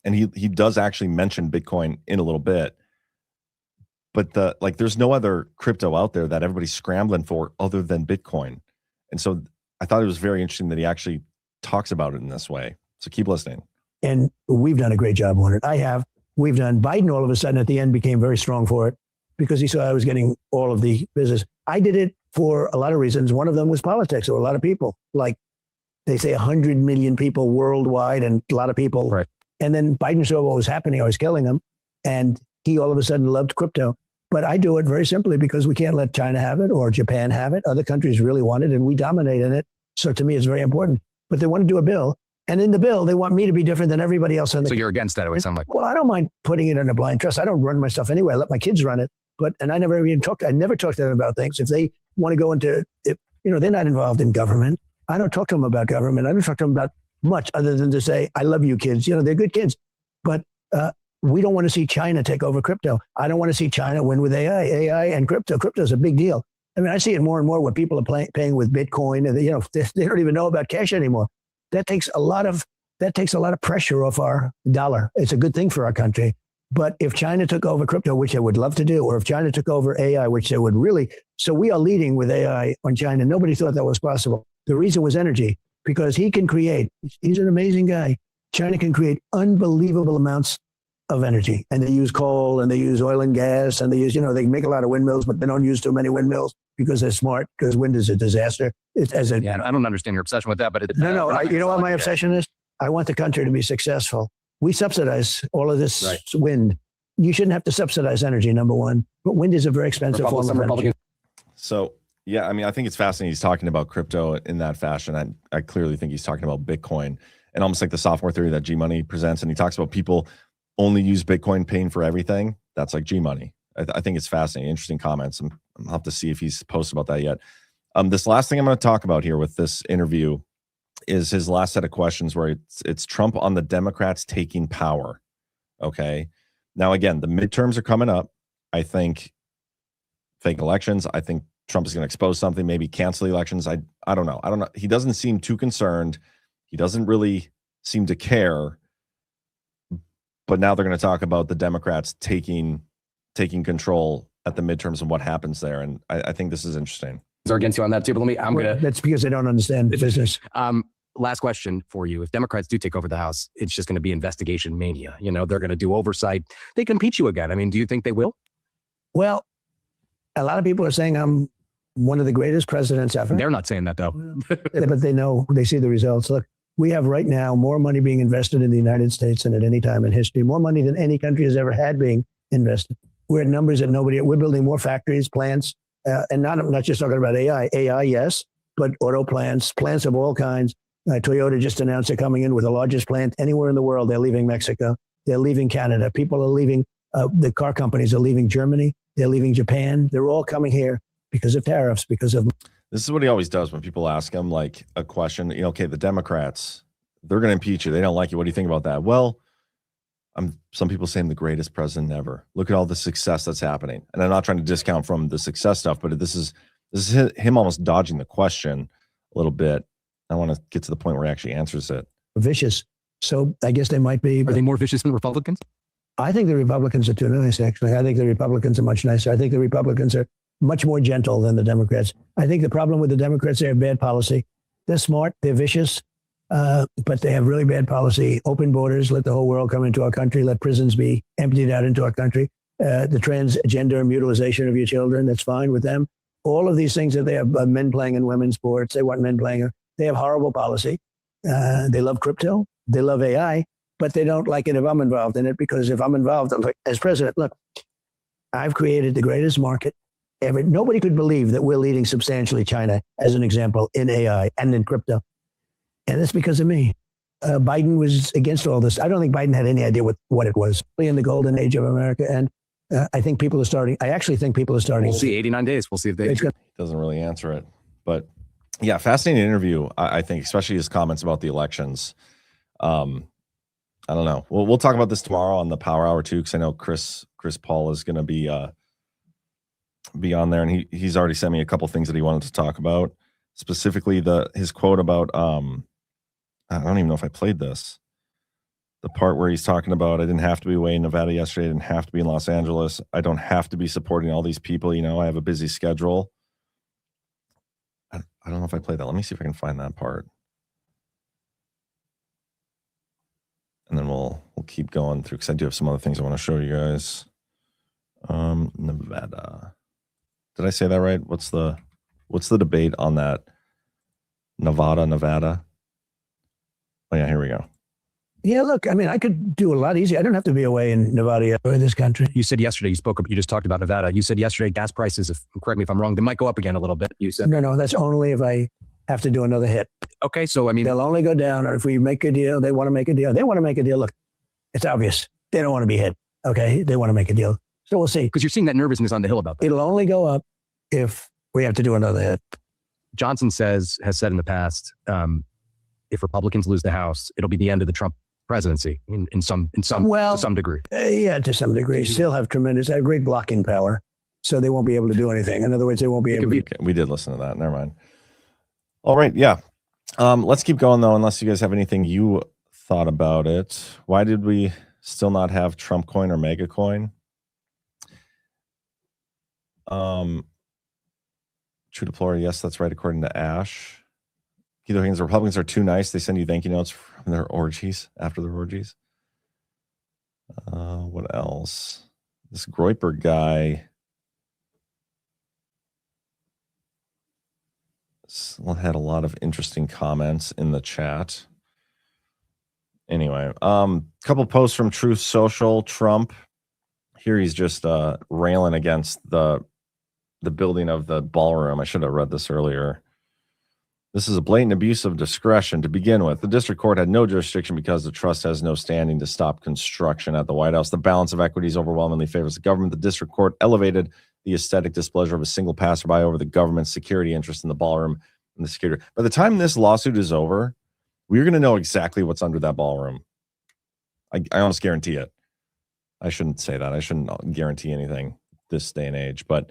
And he does actually mention Bitcoin in a little bit. But there's no other crypto out there that everybody's scrambling for other than Bitcoin. And so I thought it was very interesting that he actually talks about it in this way. So keep listening. And we've done a great job on it. We've done. Biden all of a sudden at the end became very strong for it because he saw I was getting all of the business. I did it for a lot of reasons. One of them was politics. There were a lot of people, like they say 100 million people worldwide and a lot of people. Right. And then Biden saw what was happening. I was killing them. And he all of a sudden loved crypto. But I do it very simply because we can't let China have it or Japan have it. Other countries really want it and we dominate in it. So to me, it's very important. But they want to do a bill. And in the bill, they want me to be different than everybody else. So you're against that, it would sound like. Well, I don't mind putting it in a blind trust. I don't run my stuff anyway. I let my kids run it. And I never talk to them about things. If they want to go into, they're not involved in government. I don't talk to them about government. I don't talk to them about much other than to say, I love you kids. They're good kids. But we don't want to see China take over crypto. I don't want to see China win with AI. AI and crypto. Crypto is a big deal. I mean, I see it more and more where people are paying with Bitcoin, and they don't even know about cash anymore. That takes a lot of pressure off our dollar. It's a good thing for our country. But if China took over crypto, which they would love to do, or if China took over AI, which they would really, so we are leading with AI on China. Nobody thought that was possible. The reason was energy, because he's an amazing guy. China can create unbelievable amounts of energy, and they use coal and they use oil and gas and they use, they make a lot of windmills, but they don't use too many windmills because they're smart, because wind is a disaster. I don't understand your obsession with that, but you know what my obsession is? I want the country to be successful. We subsidize all of this wind. you shouldn't have to subsidize energy, number one. But wind is a very expensive form of energy. So, yeah, I mean, I think it's fascinating he's talking about crypto in that fashion. I clearly think he's talking about Bitcoin and almost like the software theory that G-Money presents. And he talks about people only use Bitcoin paying for everything. That's like G-Money. I think it's fascinating. Interesting comments. I'll have to see if he's posted about that yet. This last thing I'm going to talk about here with this interview is his last set of questions where it's Trump on the Democrats taking power. Okay. Now, again, the midterms are coming up. I think fake elections. I think Trump is going to expose something, maybe cancel the elections. I don't know. He doesn't seem too concerned. He doesn't really seem to care. But now they're going to talk about the Democrats taking control at the midterms and what happens there. And I think this is interesting. Are against you on that too, but that's because they don't understand business. Last question for you. If Democrats do take over the House, it's just going to be investigation mania. You know, they're going to do oversight. They can impeach you again. I mean, do you think they will? Well, a lot of people are saying I'm one of the greatest presidents ever. They're not saying that though. But they know, they see the results. Look, we have right now more money being invested in the United States than at any time in history, more money than any country has ever had being invested. We're at numbers that we're building more factories, plants, and I'm not just talking about AI, yes, but auto plants of all kinds. Toyota just announced they're coming in with the largest plant anywhere in the world. They're leaving Mexico. They're leaving Canada. People are leaving, the car companies are leaving Germany. They're leaving Japan. They're all coming here because of tariffs, because of... This is what he always does when people ask him like a question, okay, the Democrats, they're going to impeach you. They don't like you. What do you think about that? Well, some people say I'm the greatest president ever. Look at all the success that's happening. And I'm not trying to discount from the success stuff, but this is him almost dodging the question a little bit. I want to get to the point where he actually answers it. Vicious. So I guess they might be. Are they more vicious than Republicans? I think the Republicans are too nice, actually. I think the Republicans are much nicer. I think the Republicans are much more gentle than the Democrats. I think the problem with the Democrats, they have bad policy. They're smart. They're vicious. But they have really bad policy. Open borders, let the whole world come into our country, let prisons be emptied out into our country. The transgender mutilization of your children, that's fine with them. All of these things that they have men playing in women's sports, they want men playing. They have horrible policy. They love crypto. They love AI, but they don't like it if I'm involved in it, because if I'm involved as president, look, I've created the greatest market ever. Nobody could believe that we're leading substantially China, as an example, in AI and in crypto. And that's because of me. Biden was against all this. I don't think Biden had any idea what it was. In the golden age of America. And I think people are starting. I actually think people are starting. We'll see 89 days. We'll see if they... He doesn't really answer it. But yeah, fascinating interview, I think, especially his comments about the elections. I don't know. We'll talk about this tomorrow on the Power Hour too, because I know Chris Paul is going to be on there, and he's already sent me a couple things that he wanted to talk about. Specifically, his quote about I don't even know if I played this. The part where he's talking about, I didn't have to be away in Nevada yesterday. I didn't have to be in Los Angeles. I don't have to be supporting all these people. You know, I have a busy schedule. I don't know if I played that. Let me see if I can find that part. And then we'll keep going through, because I do have some other things I want to show you guys. Nevada. Did I say that right? What's the debate on that? Nevada? Oh yeah, here we go. Yeah, look, I mean, I could do a lot easier. I don't have to be away in Nevada or in this country. You said yesterday, you just talked about Nevada. You said yesterday gas prices, correct me if I'm wrong, they might go up again a little bit. You said no, that's only if I have to do another hit. Okay, so I mean, they'll only go down, or if we make a deal, they want to make a deal. They want to make a deal. Look, it's obvious. They don't want to be hit. Okay, they want to make a deal. So we'll see. Because you're seeing that nervousness on the Hill about that. It'll only go up if we have to do another hit. Johnson has said in the past, if Republicans lose the House, it'll be the end of the Trump presidency to some degree. Yeah, to some degree. Still have great blocking power, so they won't be able to do anything. In other words, they won't be able to. We did listen to that. Never mind. All right, yeah. Let's keep going though, unless you guys have anything you thought about it. Why did we still not have Trump coin or Mega coin? True deplore, yes, that's right, according to Ash. Keto Higgins, Republicans are too nice. They send you thank you notes from their orgies, after their orgies. What else? This Groiper guy had a lot of interesting comments in the chat. Anyway, couple posts from Truth Social. Trump, here he's just railing against the building of the ballroom. I should have read this earlier. This is a blatant abuse of discretion to begin with. The district court had no jurisdiction because the trust has no standing to stop construction at the White House. The balance of equities overwhelmingly favors the government. The district court elevated the aesthetic displeasure of a single passerby over the government's security interest in the ballroom and the security. By the time this lawsuit is over, we're going to know exactly what's under that ballroom. I almost guarantee it. I shouldn't say that. I shouldn't guarantee anything this day and age, but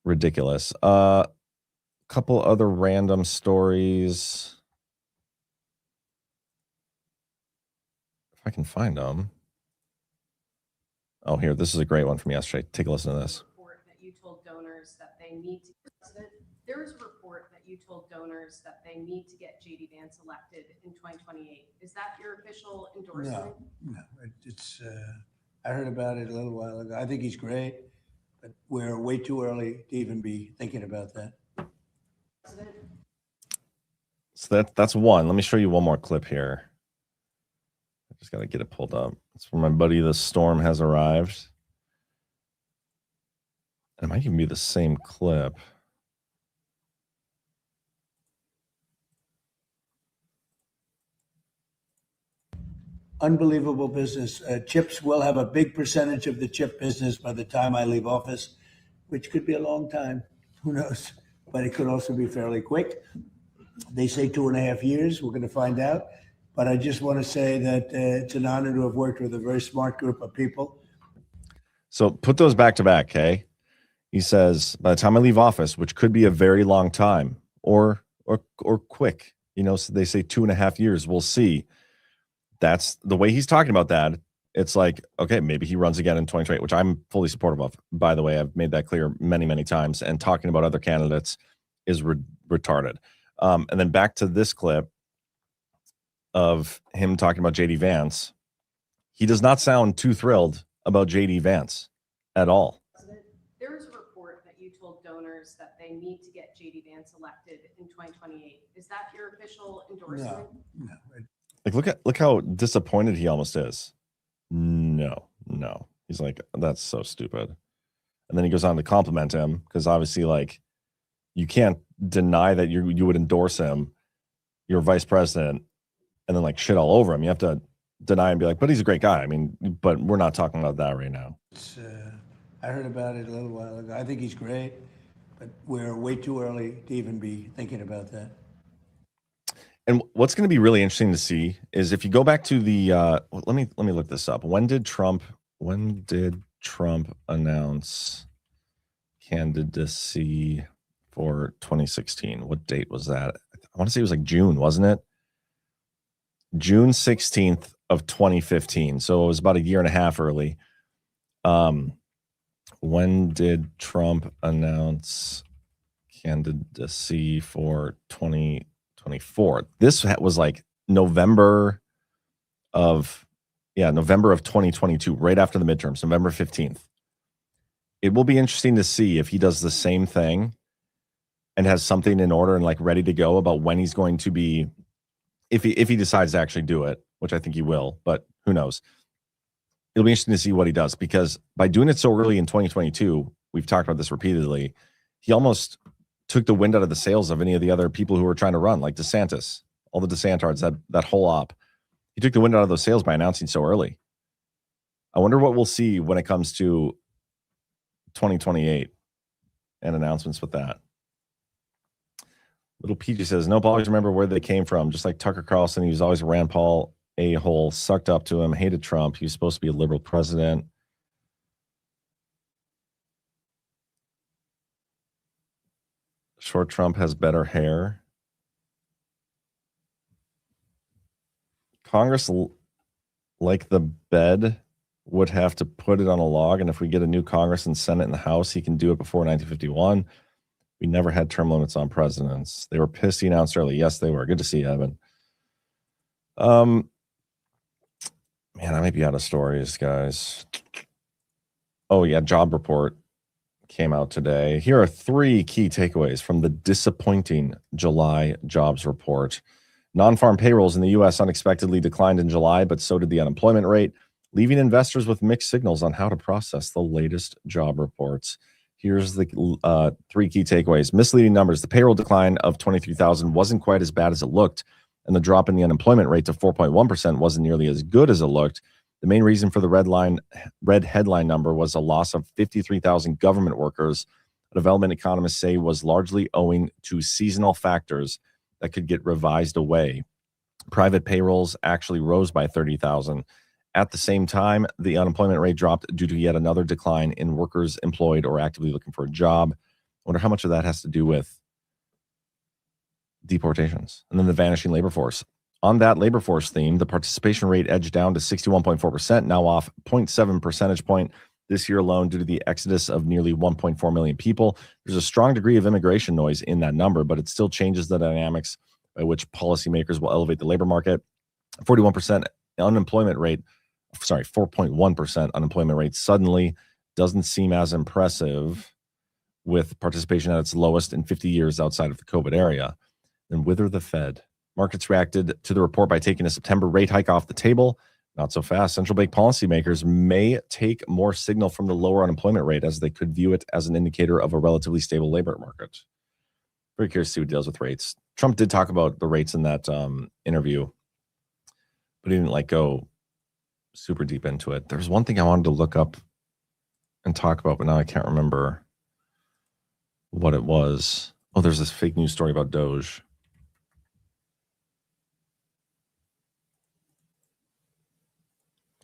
ridiculous. Couple other random stories. If I can find them. Oh, here. This is a great one from yesterday. Take a listen to this. That you told donors that they need to there is a report that you told donors that they need to get JD Vance elected in 2028. Is that your official endorsement? No. It's I heard about it a little while ago. I think he's great, but we're way too early to even be thinking about that. So that's one. Let me show you one more clip here. I just got to get it pulled up. It's from my buddy. The storm has arrived. It might even be the same clip. Unbelievable business. Chips will have a big percentage of the chip business by the time I leave office, which could be a long time. Who knows? But it could also be fairly quick. They say 2.5 years. We're going to find out. But I just want to say that it's an honor to have worked with a very smart group of people. So put those back to back, okay? He says, by the time I leave office, which could be a very long time or quick, so they say 2.5 years. We'll see. That's the way he's talking about that. It's like, okay, maybe he runs again in 2028, which I'm fully supportive of. By the way, I've made that clear many, many times. And talking about other candidates is retarded. And then back to this clip of him talking about JD Vance. He does not sound too thrilled about JD Vance at all. There is a report that you told donors that they need to get JD Vance elected in 2028. Is that your official endorsement? No. Like, look how disappointed he almost is. No. He's like, that's so stupid. And then he goes on to compliment him because obviously, like, you can't deny that you would endorse him, your vice president, and then like shit all over him. You have to deny and be like, but he's a great guy. I mean, but we're not talking about that right now. I heard about it a little while ago. I think he's great, but we're way too early to even be thinking about that. And what's going to be really interesting to see is if you go back to the let me look this up. When did Trump announce candidacy for 2016? What date was that? I want to say it was like June, wasn't it? June 16th of 2015. So it was about a year and a half early. When did Trump announce candidacy for 2024? This was like November of 2022, right after the midterms, November 15th. It will be interesting to see if he does the same thing and has something in order and like ready to go about when he's going to be, if he decides to actually do it, which I think he will, but who knows? It'll be interesting to see what he does, because by doing it so early in 2022, we've talked about this repeatedly, he almost took the wind out of the sails of any of the other people who were trying to run, like DeSantis, all the DeSantards, that whole op. He took the wind out of those sails by announcing so early. I wonder what we'll see when it comes to 2028 and announcements with that. Little PG says, nope, always remember where they came from. Just like Tucker Carlson, he was always a Rand Paul a-hole, sucked up to him, hated Trump. He was supposed to be a liberal president. Short Trump has better hair. Congress, like the bed, would have to put it on a log. And if we get a new Congress and Senate and the House, he can do it before 1951. We never had term limits on presidents. They were pissed he announced early. Yes, they were. Good to see you, Evan. Man, I might be out of stories, guys. Oh, yeah, job report came out today. Here are 3 key takeaways from the disappointing July jobs report. Non-farm payrolls in the U.S. unexpectedly declined in July, but so did the unemployment rate. leaving investors with mixed signals on how to process the latest job reports. Here's the 3 key takeaways. Misleading numbers. The payroll decline of 23,000 wasn't quite as bad as it looked, and the drop in the unemployment rate to 4.1% wasn't nearly as good as it looked. The main reason for the red headline number was a loss of 53,000 government workers. Development economists say was largely owing to seasonal factors that could get revised away. Private payrolls actually rose by 30,000. At the same time, the unemployment rate dropped due to yet another decline in workers employed or actively looking for a job. I wonder how much of that has to do with deportations. And then the vanishing labor force. On that labor force theme, the participation rate edged down to 61.4%, now off 0.7 percentage point this year alone due to the exodus of nearly 1.4 million people. There's a strong degree of immigration noise in that number, but it still changes the dynamics by which policymakers will elevate the labor market. 41% unemployment rate, 4.1% unemployment rate suddenly doesn't seem as impressive with participation at its lowest in 50 years outside of the COVID area. Then wither the Fed. Markets reacted to the report by taking a September rate hike off the table. Not so fast. Central bank policymakers may take more signal from the lower unemployment rate as they could view it as an indicator of a relatively stable labor market. Very curious to see what deals with rates. Trump did talk about the rates in that interview, but he didn't go super deep into it. There's one thing I wanted to look up and talk about, but now I can't remember what it was. Oh, there's this fake news story about DOGE.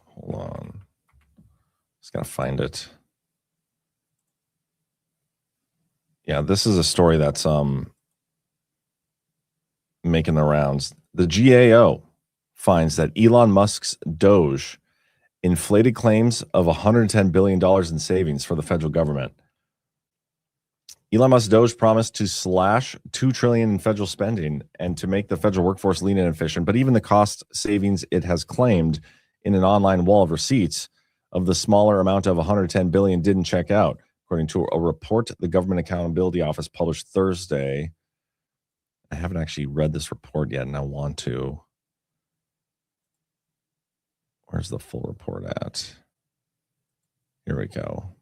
Hold on. Just gotta find it. Yeah, this is a story that's making the rounds. The GAO finds that Elon Musk's DOGE inflated claims of $110 billion in savings for the federal government. Elon Musk's DOGE promised to slash $2 trillion in federal spending and to make the federal workforce lean and efficient, but even the cost savings it has claimed in an online wall of receipts of the smaller amount of $110 billion didn't check out, according to a report the Government Accountability Office published Thursday. I haven't actually read this report yet, and I want to. Where's the full report at? Here we go.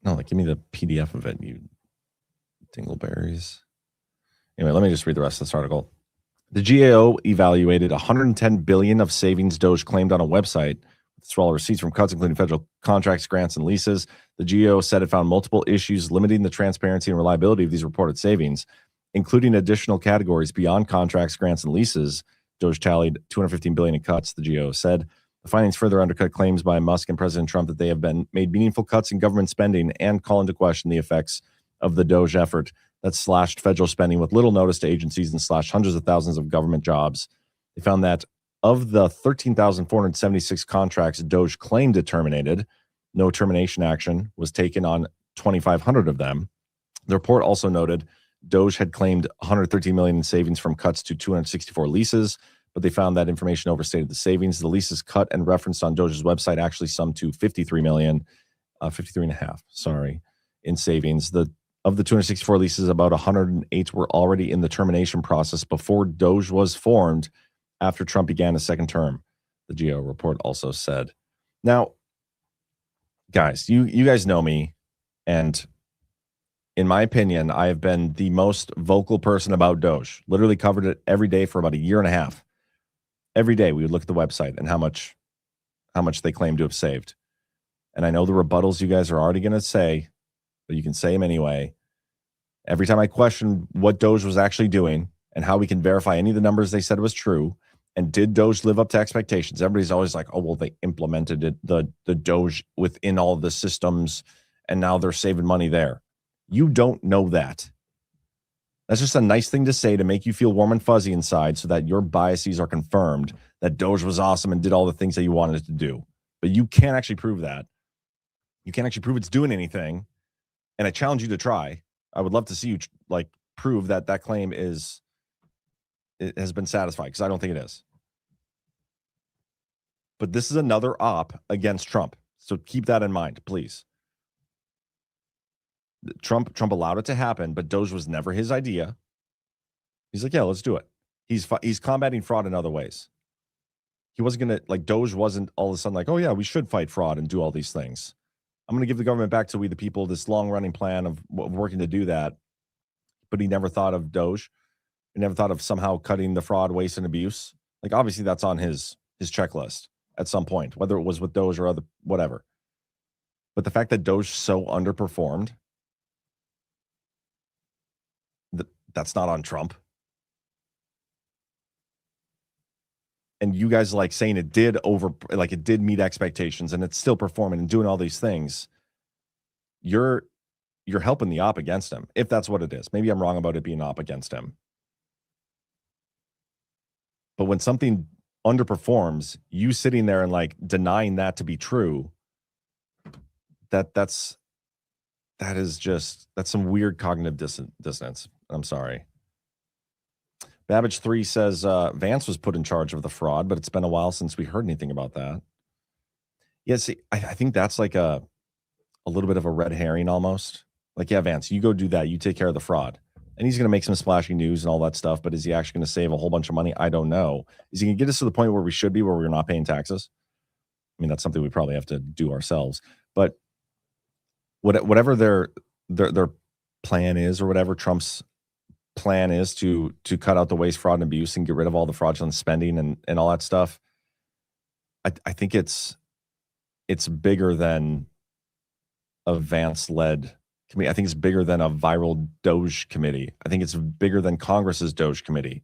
No, give me the PDF of it, you dingleberries. Anyway, let me just read the rest of this article. The GAO evaluated $110 billion of savings DOGE claimed on a website with small receipts from cuts, including federal contracts, grants, and leases. The GAO said it found multiple issues limiting the transparency and reliability of these reported savings, including additional categories beyond contracts, grants, and leases. DOGE tallied $215 billion in cuts, the GAO said. The findings further undercut claims by Musk and President Trump that they have made meaningful cuts in government spending and call into question the effects of the DOGE effort that slashed federal spending with little notice to agencies and slashed hundreds of thousands of government jobs. They found that of the 13,476 contracts DOGE claimed it terminated, no termination action was taken on 2,500 of them. The report also noted DOGE had claimed $113 million in savings from cuts to 264 leases, but they found that information overstated the savings. The leases cut and referenced on DOGE's website actually summed to $53.5 in savings. Of the 264 leases, about 108 were already in the termination process before DOGE was formed after Trump began his second term, the GAO report also said. Now, guys, you guys know me, and in my opinion, I have been the most vocal person about DOGE. Literally covered it every day for about a year and a half. Every day we would look at the website and how much they claim to have saved. And I know the rebuttals you guys are already going to say, but you can say them anyway. Every time I question what DOGE was actually doing and how we can verify any of the numbers they said was true, and did DOGE live up to expectations, everybody's always like, oh, well, they implemented it, the DOGE within all the systems, and now they're saving money there. You don't know that. That's just a nice thing to say to make you feel warm and fuzzy inside so that your biases are confirmed, that DOGE was awesome and did all the things that you wanted it to do. But you can't actually prove that. You can't actually prove it's doing anything. And I challenge you to try. I would love to see you prove that claim has been satisfied, because I don't think it is. But this is another op against Trump. So keep that in mind, please. Trump allowed it to happen, but DOGE was never his idea. He's like, yeah, let's do it. He's combating fraud in other ways. He wasn't going to, like, Doge wasn't all of a sudden like, oh, yeah, we should fight fraud and do all these things. I'm going to give the government back to we the people, this long-running plan of working to do that. But he never thought of Doge. He never thought of somehow cutting the fraud, waste, and abuse. Like, obviously, that's on his checklist at some point, whether it was with Doge or other whatever. But the fact that Doge so underperformed, that's not on Trump. And you guys like saying it did meet expectations and it's still performing and doing all these things. You're helping the op against him, if that's what it is. Maybe I'm wrong about it being op against him. But when something underperforms, you sitting there and like denying that to be true, that's some weird cognitive dissonance. I'm sorry. Babbage 3 says Vance was put in charge of the fraud, but it's been a while since we heard anything about that. Yeah, see, I think that's like a little bit of a red herring almost. Like, yeah, Vance, you go do that. You take care of the fraud. And he's going to make some splashy news and all that stuff, but is he actually going to save a whole bunch of money? I don't know. Is he going to get us to the point where we should be, where we're not paying taxes? I mean, that's something we probably have to do ourselves. But whatever their plan is, or whatever Trump's plan is to cut out the waste, fraud, and abuse and get rid of all the fraudulent spending and all that stuff, I think it's bigger than a Vance-led committee. I think it's bigger than a viral Doge committee. I think it's bigger than Congress's Doge committee.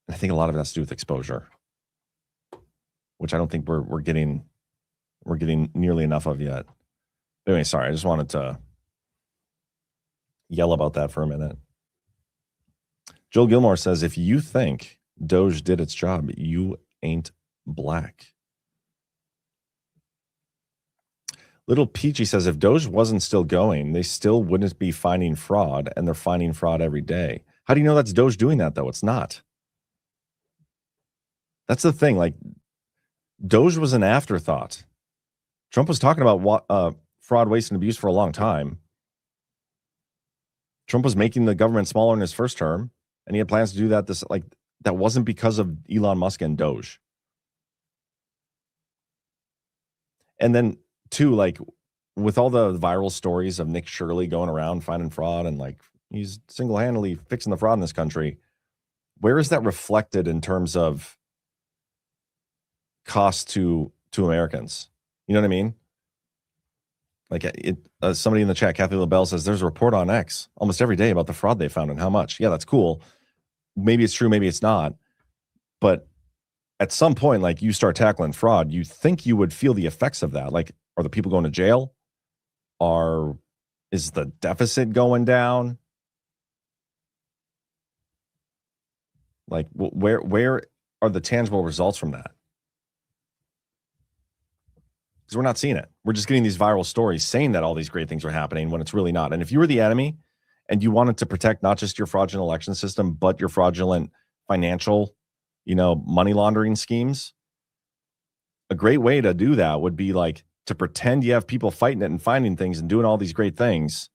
I think a lot of it has to do with exposure, which I don't think we're getting nearly enough of yet. But anyway, sorry, I just wanted to yell about that for a minute. Joel Gilmore says, if you think Doge did its job, you ain't black. Little Peachy says, if Doge wasn't still going, they still wouldn't be finding fraud, and they're finding fraud every day. How do you know that's Doge doing that, though? It's not. That's the thing. Like, Doge was an afterthought. Trump was talking about fraud, waste, and abuse for a long time. Trump was making the government smaller in his first term, and he had plans to do that. That wasn't because of Elon Musk and Doge. And then, too, like, with all the viral stories of Nick Shirley going around finding fraud and like he's single-handedly fixing the fraud in this country, where is that reflected in terms of cost to Americans? You know what I mean? Like, somebody in the chat, Kathy LaBelle, says there's a report on X almost every day about the fraud they found and how much. Yeah, that's cool. Maybe it's true, maybe it's not. But at some point, like, you start tackling fraud, you think you would feel the effects of that. Like, are the people going to jail? Is the deficit going down? Like, where are the tangible results from that? Because we're not seeing it. We're just getting these viral stories saying that all these great things are happening when it's really not. And if you were the enemy and you wanted to protect not just your fraudulent election system, but your fraudulent financial, money laundering schemes, a great way to do that would be like to pretend you have people fighting it and finding things and doing all these great things.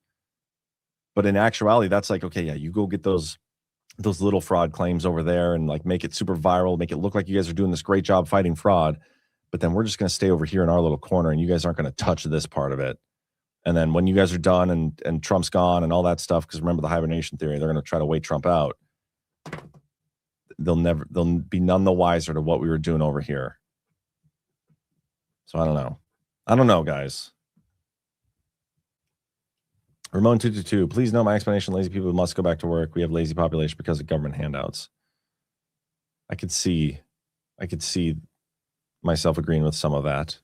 But in actuality, that's like, okay, yeah, you go get those little fraud claims over there and like make it super viral, make it look like you guys are doing this great job fighting fraud. But then we're just going to stay over here in our little corner and you guys aren't going to touch this part of it. And then when you guys are done and Trump's gone and all that stuff, because remember the hibernation theory, they're going to try to wait Trump out. They'll be none the wiser to what we were doing over here. So I don't know, guys. Ramon 222, please know my explanation. Lazy people must go back to work. We have lazy population because of government handouts. I could see myself agreeing with some of that.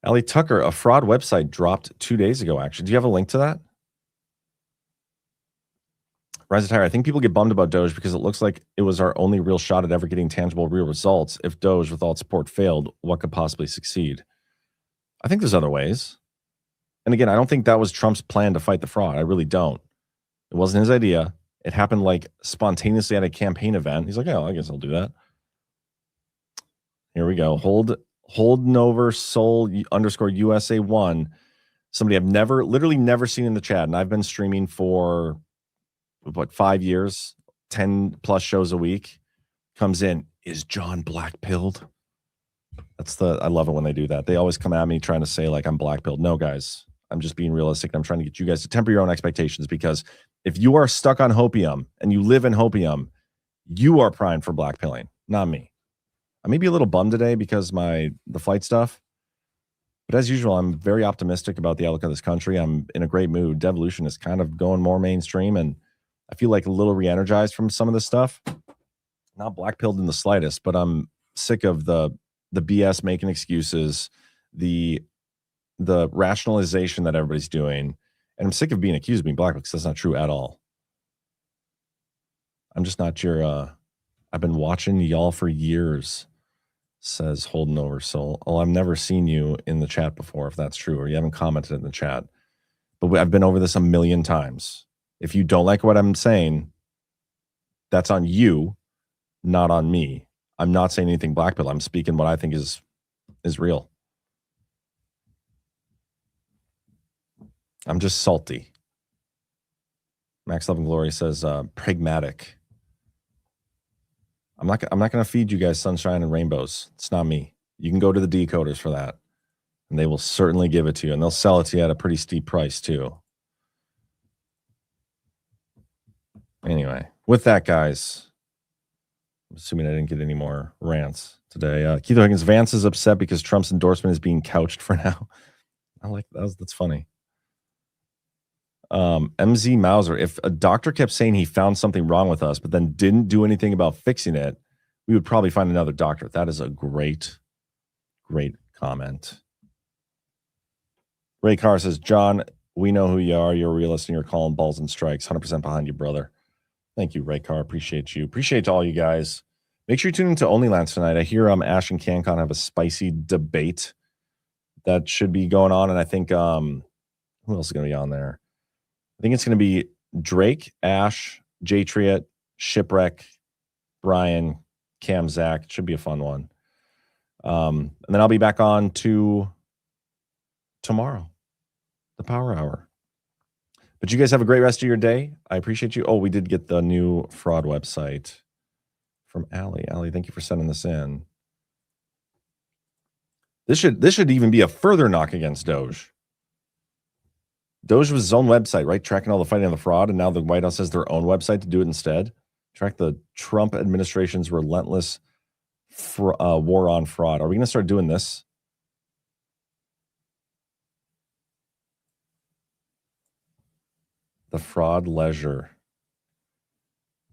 Allie Tucker, a fraud website dropped 2 days ago, actually. Do you have a link to that? Rise of Tire, I think people get bummed about Doge because it looks like it was our only real shot at ever getting tangible real results. If Doge, with all its support, failed, what could possibly succeed? I think there's other ways. And again, I don't think that was Trump's plan to fight the fraud. I really don't. It wasn't his idea. It happened like spontaneously at a campaign event. He's like, oh, I guess I'll do that. Here we go. Holden over Soul _ USA 1. Somebody I've literally never seen in the chat. And I've been streaming for 5 years, 10 plus shows a week comes in, is Jon black-pilled? I love it when they do that. They always come at me trying to say like I'm black-pilled. No, guys, I'm just being realistic. I'm trying to get you guys to temper your own expectations, because if you are stuck on hopium and you live in hopium, you are primed for black-pilling, not me. I may be a little bummed today because the flight stuff, but as usual, I'm very optimistic about the outlook of this country. I'm in a great mood. Devolution is kind of going more mainstream, and I feel like a little re-energized from some of this stuff. Not black-pilled in the slightest, but I'm sick of the BS making excuses, the rationalization that everybody's doing, and I'm sick of being accused of being black, because that's not true at all. I'm just not your I've been watching y'all for years, says Holding Over Soul. Oh, I've never seen you in the chat before, if that's true, or you haven't commented in the chat. But I've been over this a million times. If you don't like what I'm saying, that's on you, not on me. I'm not saying anything blackpill. I'm speaking what I think is real. I'm just salty. Max Love and Glory says pragmatic. I'm not going to feed you guys sunshine and rainbows. It's not me. You can go to the decoders for that, and they will certainly give it to you, and they'll sell it to you at a pretty steep price too. Anyway, with that, guys, I'm assuming I didn't get any more rants today. Keith Higgins, Vance is upset because Trump's endorsement is being couched for now. I like that. That's funny. MZ Mauser, if a doctor kept saying he found something wrong with us, but then didn't do anything about fixing it, we would probably find another doctor. That is a great comment. Ray Carr says, John, we know who you are. You're a realist and you're calling balls and strikes. 100% behind you, brother. Thank you, Ray Carr. Appreciate you. Appreciate all you guys. Make sure you tune into Onlylands tonight. I hear Ash and CanCon have a spicy debate that should be going on. And I think, who else is going to be on there? I think it's going to be Drake, Ash, Jay Triet, Shipwreck, Brian, Cam, Zach. It should be a fun one. And then I'll be back on to tomorrow, the Power Hour. But you guys have a great rest of your day. I appreciate you. Oh, we did get the new fraud website from Allie. Allie, thank you for sending this in. This should even be a further knock against DOGE. DOGE was his own website, right? Tracking all the fighting of the fraud, and now the White House has their own website to do it instead. Track the Trump administration's relentless war on fraud. Are we going to start doing this? The fraud ledger.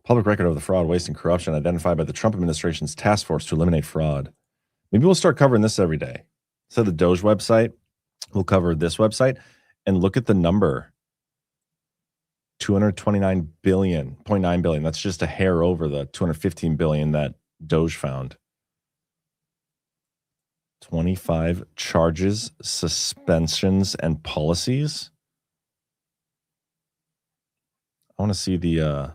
Public record of the fraud, waste, and corruption identified by the Trump administration's task force to eliminate fraud. Maybe we'll start covering this every day. So the DOGE website, we'll cover this website. And look at the number, 229 billion, 0.9 billion. That's just a hair over the 215 billion that DOGE found. 25 charges, suspensions, and policies. I want to see the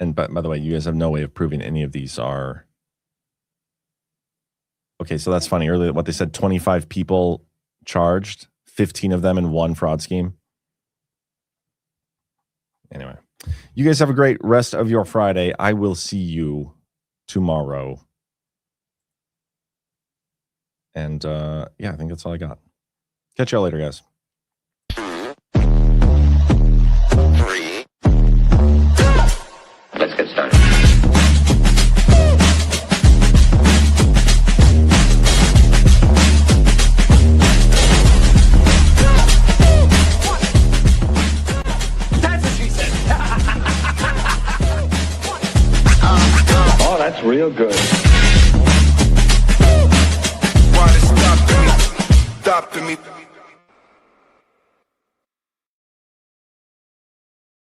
and by the way, you guys have no way of proving any of these are. Okay, so that's funny. Earlier, what they said, 25 people charged, 15 of them in one fraud scheme. Anyway, you guys have a great rest of your Friday. I will see you tomorrow. And yeah, I think that's all I got. Catch y'all later, guys. Let's get started. Oh, that's real good. Why they stopping me?